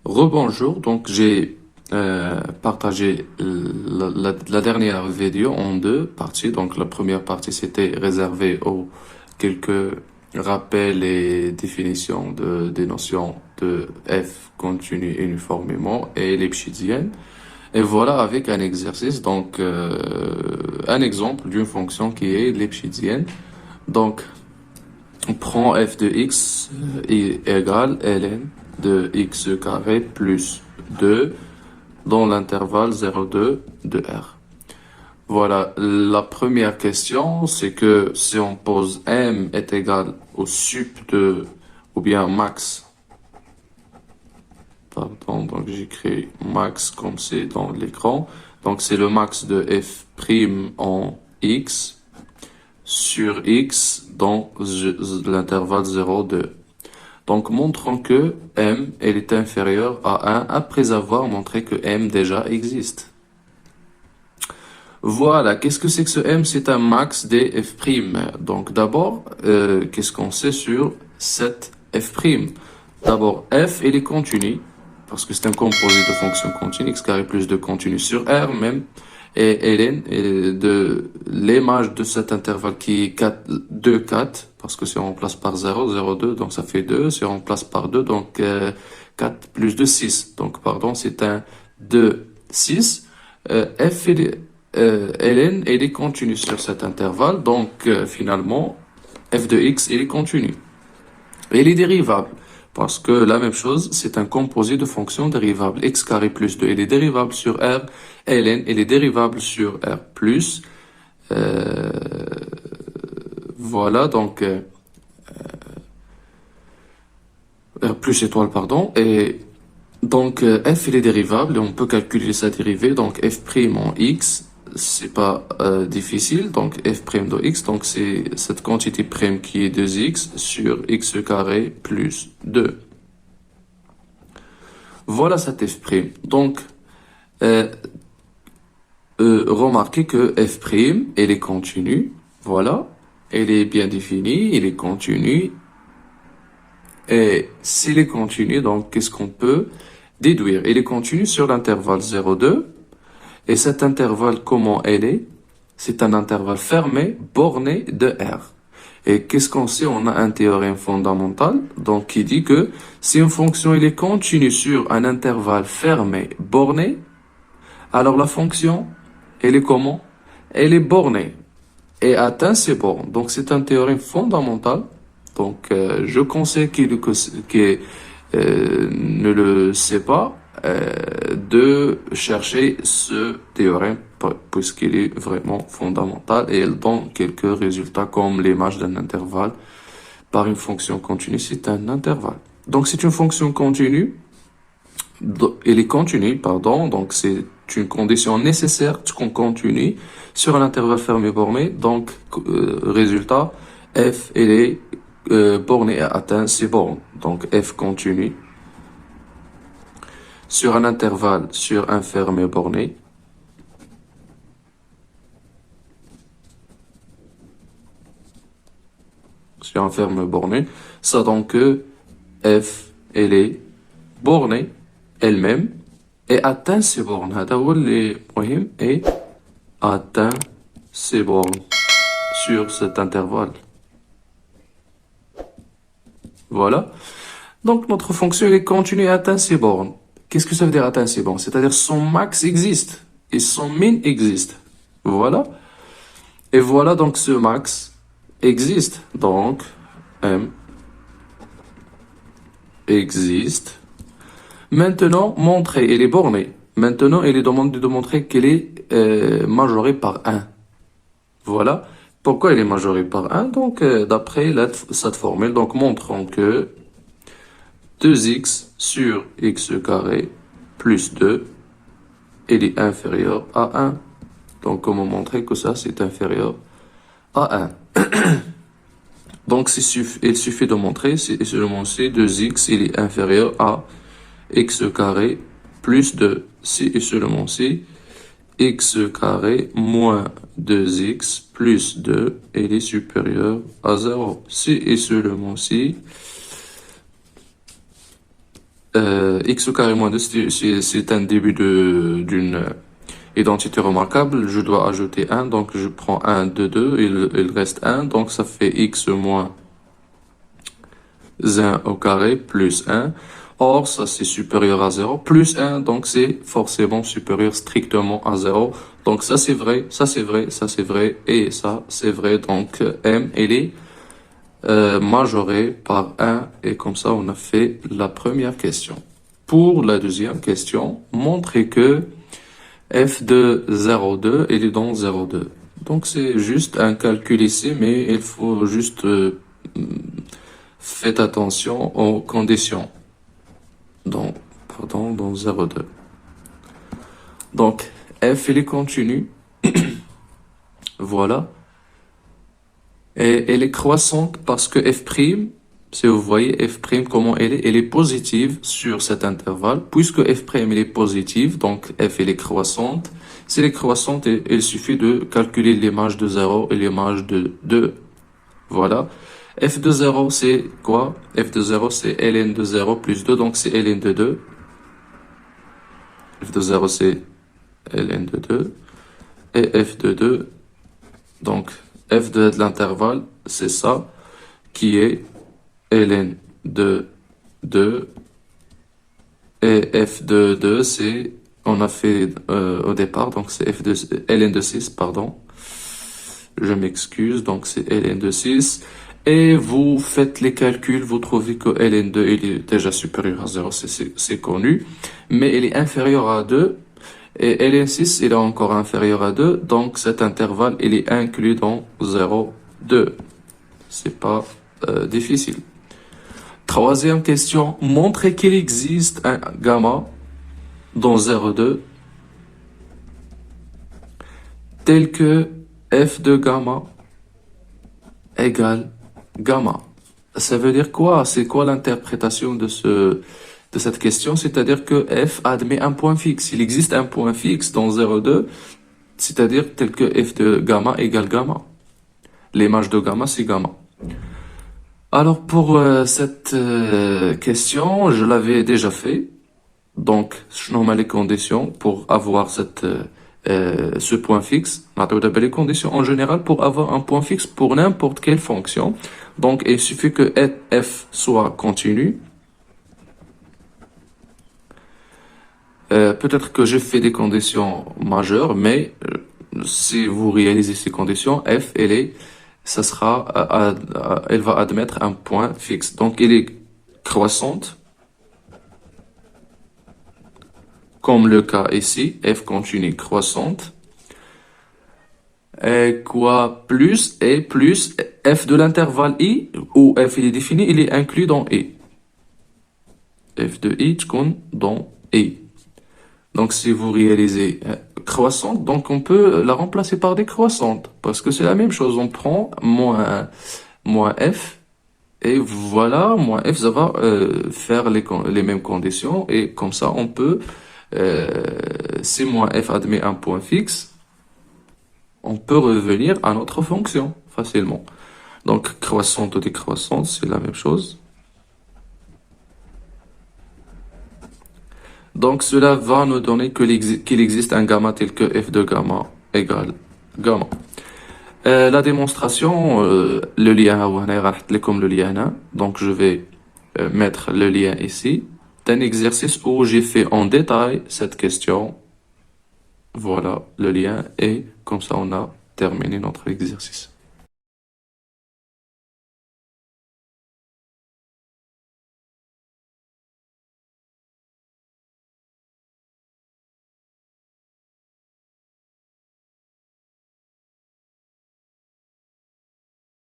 Rebonjour, donc j'ai partagé la dernière vidéo en deux parties. Donc la première partie c'était réservé aux quelques rappels et définitions des notions de f continu uniformément et l'epchidienne. Et voilà avec un exercice, donc un exemple d'une fonction qui est l'epchidienne. Donc on prend f de x égale ln de x carré plus 2 dans l'intervalle 0,2 de R. Voilà, la première question, c'est que si on pose m est égal au sup de, ou bien max, pardon, donc j'écris max comme c'est dans l'écran, donc c'est le max de f' en x sur x dans l'intervalle 0,2. Donc, montrons que m, elle est inférieure à 1 après avoir montré que m déjà existe. Voilà, qu'est-ce que c'est que ce m? C'est un max des f'. Donc, d'abord, qu'est-ce qu'on sait sur cette f'? D'abord, f, elle est continue, parce que c'est un composé de fonction continue, x carré plus 2 continu sur R même, et ln est de l'image de cet intervalle qui est 4, 2, 4, parce que si on remplace par 0, 0, 2, donc ça fait 2, si on remplace par 2, donc 4 plus 2, 6, donc pardon, c'est un 2, 6, f, ln, elle est continue sur cet intervalle, donc finalement, f de x, elle est continue. Et elle est dérivable. Parce que la même chose, c'est un composé de fonctions dérivables. X carré plus 2, il est dérivable sur R. Ln, il est dérivable sur R plus. Euh, voilà, donc R plus étoile, pardon. Et donc F, il est dérivable et on peut calculer sa dérivée. Donc F' en X, c'est pas difficile. Donc F' de X, donc c'est cette quantité prime qui est 2X sur X carré plus 2. Voilà cette f'. Donc, euh, remarquez que f', elle est continue. Voilà. Elle est bien définie, elle est continue. Et s'il est continu, donc, qu'est-ce qu'on peut déduire? Elle est continue sur l'intervalle 0,2. Et cet intervalle, comment elle est? C'est un intervalle fermé, borné de R. Et qu'est-ce qu'on sait? On a un théorème fondamental, donc qui dit que si une fonction elle est continue sur un intervalle fermé, borné, alors la fonction, elle est comment? Elle est bornée et atteint ses bornes. Donc c'est un théorème fondamental. Donc je conseille qui ne le sait pas de chercher ce théorème puisqu'il est vraiment fondamental et il donne quelques résultats comme l'image d'un intervalle par une fonction continue. C'est un intervalle. Donc c'est une fonction continue. Elle est continue, pardon, donc c'est une condition nécessaire qu'on continue sur un intervalle fermé borné. Donc, résultat, f, elle est bornée et atteint ses bornes. Donc, f continue sur un intervalle sur un fermé borné. Sur un fermé borné, ça donc que f, elle est bornée elle-même et atteint ses bornes. هذا هو اللي مهم et atteint ses bornes sur cet intervalle. Voilà. Donc notre fonction elle est continue et atteint ses bornes. Qu'est-ce que ça veut dire atteint ses bornes? C'est-à-dire son max existe et son min existe. Voilà. Et voilà donc ce max existe. Donc m existe. Maintenant, montrer, elle est bornée. Maintenant, il est demandé de montrer qu'elle est majorée par 1. Voilà. Pourquoi elle est majorée par 1? Donc, d'après cette formule, donc montrons que 2x sur x carré plus 2, elle est inférieure à 1. Donc, comment montrer que ça, c'est inférieur à 1? Donc, il suffit de montrer, c'est seulement c, 2x, il est inférieur à x carré plus 2, si et seulement si x carré moins 2x plus 2, il est supérieur à 0. Si et seulement si x au carré moins 2, c'est un début d'une identité remarquable. Je dois ajouter 1, donc je prends 1 de 2, il reste 1, donc ça fait x moins 1 au carré plus 1. Or, ça c'est supérieur à 0, plus 1, donc c'est forcément supérieur strictement à 0. Donc ça c'est vrai, ça c'est vrai, ça c'est vrai, et ça c'est vrai. Donc m, elle est majorée par 1, et comme ça on a fait la première question. Pour la deuxième question, montrez que f de 0,2, il est dans 0,2. Donc c'est juste un calcul ici, mais il faut juste faites attention aux conditions. Dans 0,2. Donc, f, il est continu. Voilà. Et elle est croissante parce que f', si vous voyez f', comment elle est positive sur cet intervalle. Puisque f', elle est positive, donc f, elle est croissante. Si elle est croissante, il suffit de calculer l'image de 0 et l'image de 2. Voilà. F de 0, c'est quoi? F de 0, c'est ln de 0 plus 2, donc c'est ln de 2. F de 0, c'est ln de 2. Et f de 2, donc f de l'intervalle, c'est ça, qui est ln de 2. Et f de 2, c'est, on a fait au départ, donc c'est f de ln de 6, pardon. Je m'excuse, donc c'est ln de 6. Et vous faites les calculs, vous trouvez que ln2 il est déjà supérieur à 0, c'est connu, mais il est inférieur à 2, et ln6 il est encore inférieur à 2, donc cet intervalle il est inclus dans 0, 2. C'est pas difficile. Troisième question, montrez qu'il existe un gamma dans 0,2 tel que f de gamma égale gamma. Ça veut dire quoi? C'est quoi l'interprétation de cette question? C'est-à-dire que f admet un point fixe. Il existe un point fixe dans 0,2, c'est-à-dire tel que f de gamma égale gamma. L'image de gamma, c'est gamma. Alors pour cette question, je l'avais déjà fait. Donc, je nomme les conditions pour avoir ce point fixe. Les conditions en général pour avoir un point fixe pour n'importe quelle fonction. Donc, il suffit que f soit continu. Peut-être que j'ai fait des conditions majeures, mais si vous réalisez ces conditions, f, elle va admettre un point fixe. Donc, elle est croissante, comme le cas ici, f continue croissante. Et quoi plus, et plus f de l'intervalle i, où f il est défini, il est inclus dans i. F de i dans i. Donc si vous réalisez croissante, donc on peut la remplacer par décroissante, parce que c'est la même chose, on prend moins f, et voilà, moins f, ça va faire les mêmes conditions, et comme ça on peut, si moins f admet un point fixe, on peut revenir à notre fonction facilement. Donc croissante ou décroissante, c'est la même chose. Donc cela va nous donner qu'il existe un gamma tel que f de gamma égale gamma. La démonstration, le lien, comme le lien, donc je vais mettre le lien ici. C'est un exercice où j'ai fait en détail cette question. Voilà le lien, et comme ça on a terminé notre exercice.